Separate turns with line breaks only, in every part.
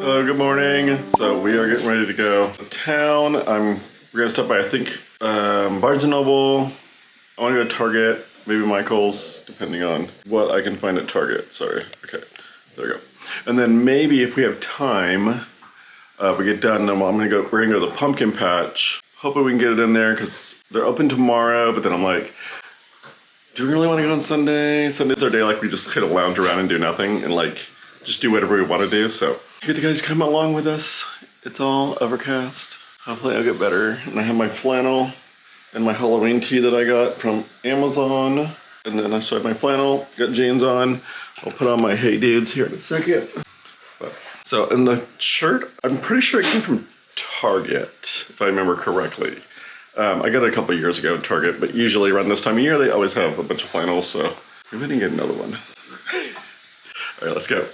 Hello, good morning. So we are getting ready to go to town. We're gonna stop by, I think, Barnes & Noble. I wanna go to Target, maybe Michael's, depending on what I can find at Target. Sorry, okay, there we go. And then maybe if we have time, we get done, then we're gonna go to the pumpkin patch. Hoping we can get it in there because they're open tomorrow, but then I'm like, do we really wanna go on Sunday? Sunday's our day, like we just kind of lounge around and do nothing and like, just do whatever we wanna do, so. Get the guys come along with us. It's all overcast. Hopefully I'll get better. And I have my flannel and my Halloween tee that I got from Amazon. And then I still have my flannel, got jeans on. I'll put on my Hey Dudes here in a second. So, and the shirt, I'm pretty sure it came from Target, if I remember correctly. I got it a couple of years ago at Target, but usually around this time of year, they always have a bunch of flannels, so maybe I didn't get another one. All right, let's go.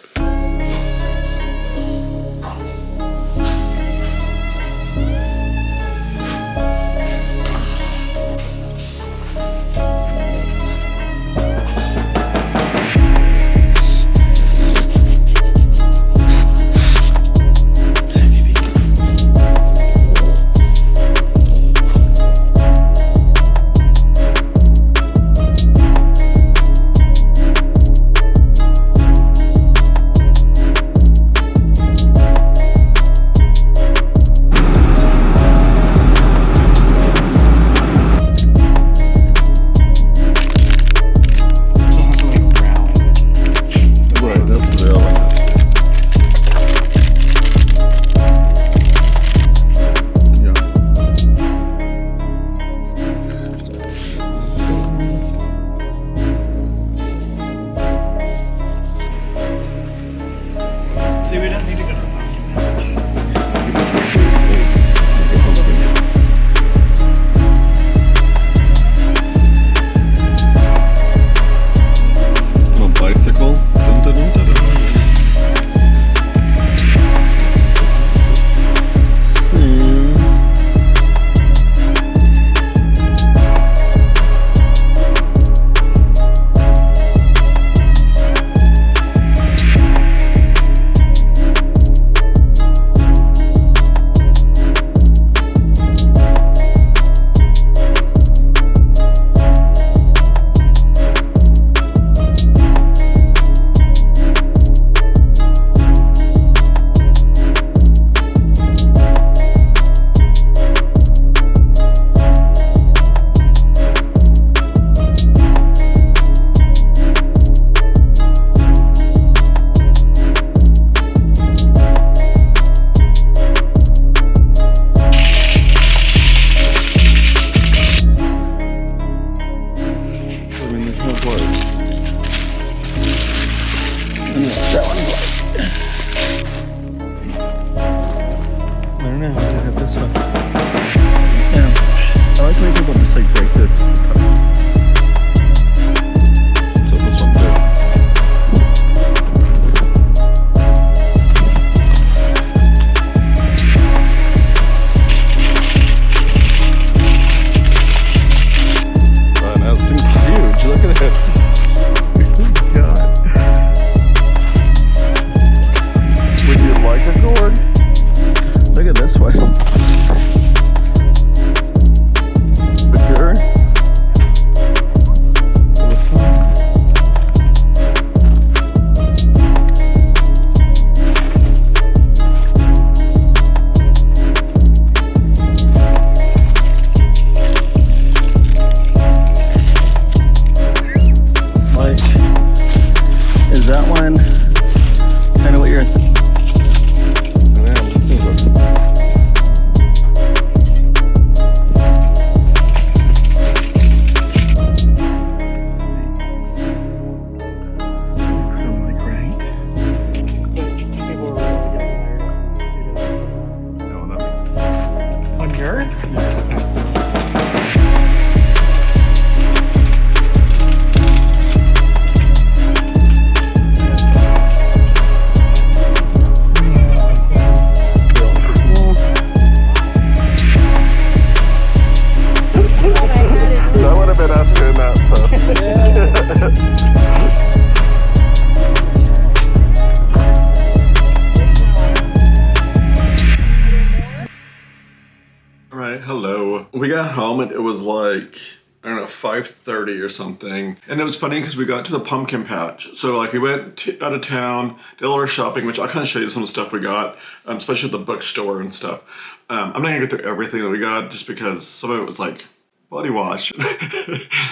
we got home and it was like, I don't know, 5:30 or something. And it was funny because we got to the pumpkin patch. So like we went out of town, did a lot of shopping, which I'll kind of show you some of the stuff we got, especially at the bookstore and stuff. I'm not gonna get through everything that we got just because some of it was like body wash,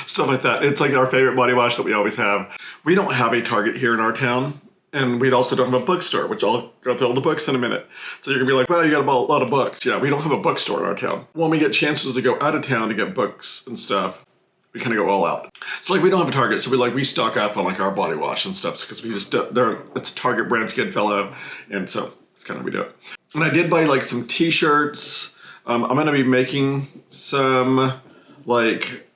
stuff like that. It's like our favorite body wash that we always have. We don't have a Target here in our town. And we also don't have a bookstore, which I'll go through all the books in a minute. So you're gonna be like, well, you got a lot of books. Yeah, we don't have a bookstore in our town. When we get chances to go out of town to get books and stuff, we kind of go all out. So like we don't have a Target, so we stock up on like our body wash and stuff because we just, it's Target brand Goodfellow, and so it's kind of we do it. And I did buy like some t-shirts. I'm gonna be making some like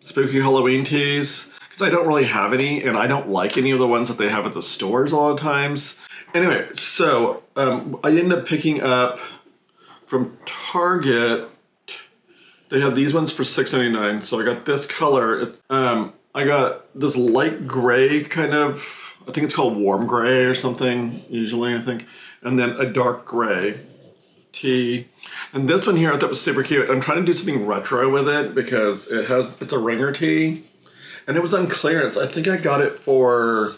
spooky Halloween tees. Because I don't really have any, and I don't like any of the ones that they have at the stores a lot of times. Anyway, so I ended up picking up from Target. They have these ones for $6.99. So I got this color. I got this light gray kind of, I think it's called warm gray or something, usually I think. And then a dark gray tee. And this one here I thought was super cute. I'm trying to do something retro with it because it's a ringer tee. And it was on clearance. I think I got it for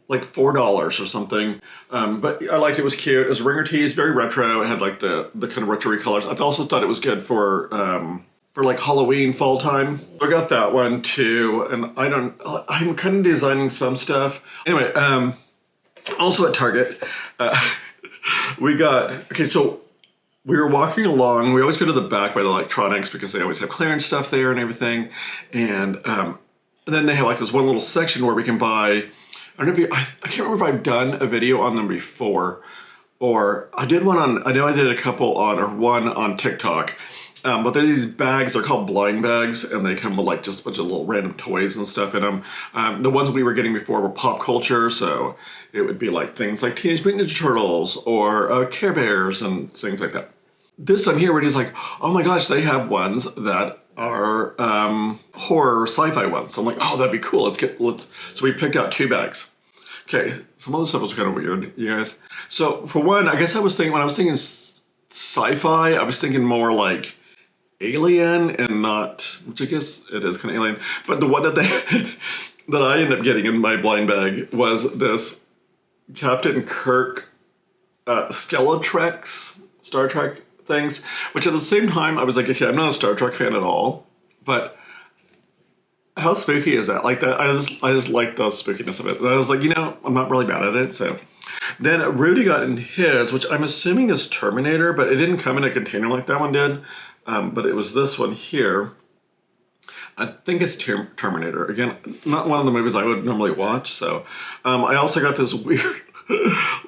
like $4 or something. But I liked it. It was cute. It was ringer tee. It's very retro. It had like the kind of retro colors. I also thought it was good for like Halloween fall time. I got that one too. And I'm kind of designing some stuff. Anyway, also at Target, so we were walking along. We always go to the back by the electronics because they always have clearance stuff there and everything. And then they have like this one little section where we can buy, I can't remember if I've done a video on them before, or I did one on, I know I did a couple on, or one on TikTok, but they're these bags, they're called blind bags, and they come with like just a bunch of little random toys and stuff in them. The ones we were getting before were pop culture, so it would be like things like Teenage Mutant Ninja Turtles, or Care Bears, and things like that. This time here where he's like, oh my gosh, they have ones that are horror sci-fi ones. So I'm like, oh, that'd be cool. So we picked out 2 bags. Okay, some other stuff was kind of weird, you guys. So for one, I guess when I was thinking sci-fi, I was thinking more like Alien and not, which I guess it is kind of Alien. But the one that that I ended up getting in my blind bag was this Captain Kirk Skeletrex Star Trek things, which at the same time I was like, okay, I'm not a Star Trek fan at all, but how spooky is that? Like that, I just like the spookiness of it. And I was like, I'm not really bad at it. So then Rudy got in his, which I'm assuming is Terminator, but it didn't come in a container like that one did. But it was this one here. I think it's Terminator. Again, not one of the movies I would normally watch. So I also got this weird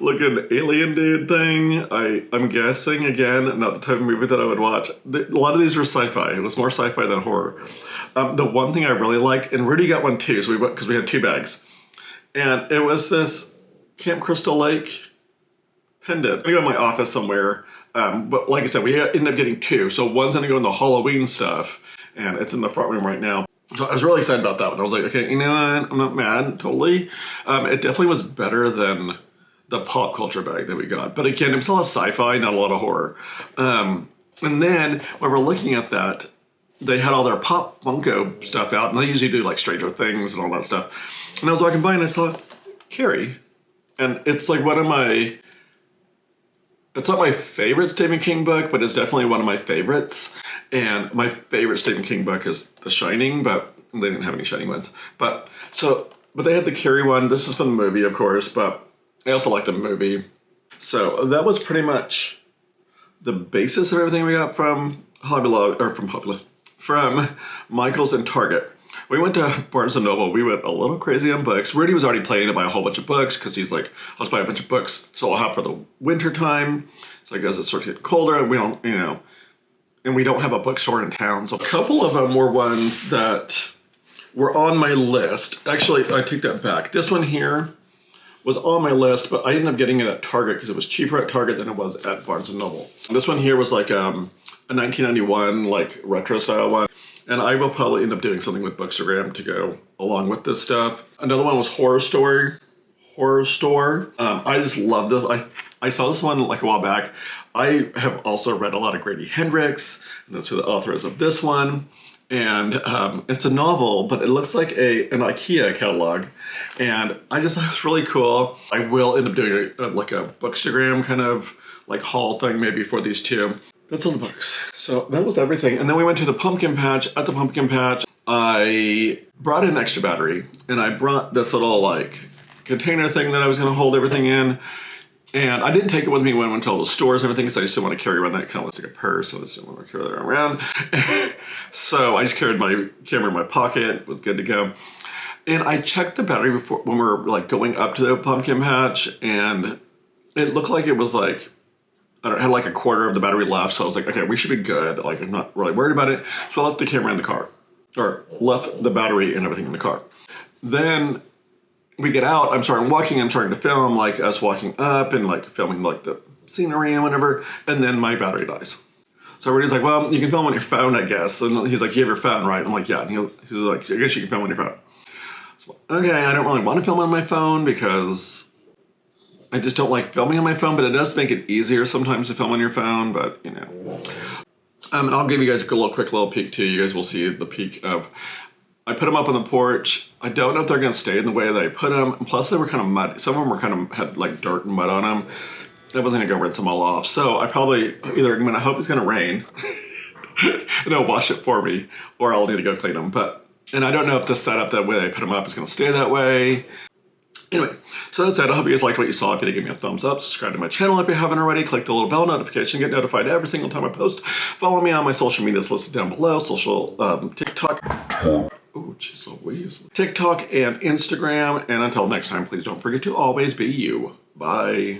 looking alien dude thing. I'm guessing, again, not the type of movie that I would watch. A lot of these were sci-fi. It was more sci-fi than horror. The one thing I really liked, and Rudy got one too, so because we had 2 bags, and it was this Camp Crystal Lake pendant. I got in my office somewhere, but like I said, we ended up getting 2. So one's gonna go in the Halloween stuff, and it's in the front room right now. So I was really excited about that one. I was like, okay, you know what? I'm not mad, totally. It definitely was better than the pop culture bag that we got. But again, it was a lot of sci-fi, not a lot of horror. And then when we're looking at that, they had all their Pop Funko stuff out, and they usually do like Stranger Things and all that stuff. And I was walking by and I saw Carrie. And it's like it's not my favorite Stephen King book, but it's definitely one of my favorites. And my favorite Stephen King book is The Shining, but they didn't have any Shining ones. But they had the Carrie one. This is from the movie, of course, but I also like the movie. So that was pretty much the basis of everything we got from from Michael's and Target. We went to Barnes & Noble. We went a little crazy on books. Rudy was already planning to buy a whole bunch of books because he's like, let's buy a bunch of books so I'll have for the winter time. So I guess it starts getting colder and we don't, and we don't have a bookstore in town. So a couple of them were ones that were on my list. Actually, I take that back. This one here was on my list, but I ended up getting it at Target because it was cheaper at Target than it was at Barnes & Noble. This one here was like a 1991 like retro style one. And I will probably end up doing something with Bookstagram to go along with this stuff. Another one was Horror Story. horror store. I just love this. I saw this one like a while back. I have also read a lot of Grady Hendrix, and that's who the author is of this one. And it's a novel, but it looks like an IKEA catalog. And I just thought it was really cool. I will end up doing like a Bookstagram kind of like haul thing maybe for these two. That's all the books. So that was everything. And then we went to the pumpkin patch. At the pumpkin patch, I brought an extra battery, and I brought this little like container thing that I was gonna hold everything in. And I didn't take it with me when I went to all the stores and everything because I just didn't want to carry around that kind of looks like a purse. So I just didn't want to carry that around. So I just carried my camera in my pocket. It was good to go. And I checked the battery before when we were like going up to the pumpkin patch, and it looked like it was like, I don't know, had like a quarter of the battery left. So I was like, okay, we should be good. Like, I'm not really worried about it. So I left the camera in the car, or left the battery and everything in the car. Then we get out, I'm starting to film like us walking up and like filming like the scenery and whatever, and then my battery dies. So everybody's like, well, you can film on your phone, I guess. And he's like, you have your phone, right? I'm like, yeah. And he's like, I guess you can film on your phone. So, okay, I don't really want to film on my phone because I just don't like filming on my phone, but it does make it easier sometimes to film on your phone, but you know. And I'll give you guys a quick little peek too. You guys will see the peek of, I put them up on the porch. I don't know if they're gonna stay in the way that I put them. And plus they were kind of muddy. Some of them were kind of had like dirt and mud on them. I wasn't gonna go rinse them all off. So I probably either I'm gonna hope it's gonna rain and they'll wash it for me, or I'll need to go clean them. And I don't know if the setup that way I put them up is gonna stay that way. Anyway, so that's it. I hope you guys liked what you saw. If you did, give me a thumbs up. Subscribe to my channel if you haven't already. Click the little bell notification. Get notified every single time I post. Follow me on my social medias listed down below. TikTok. Oh, jeez Louise. TikTok and Instagram. And until next time, please don't forget to always be you. Bye.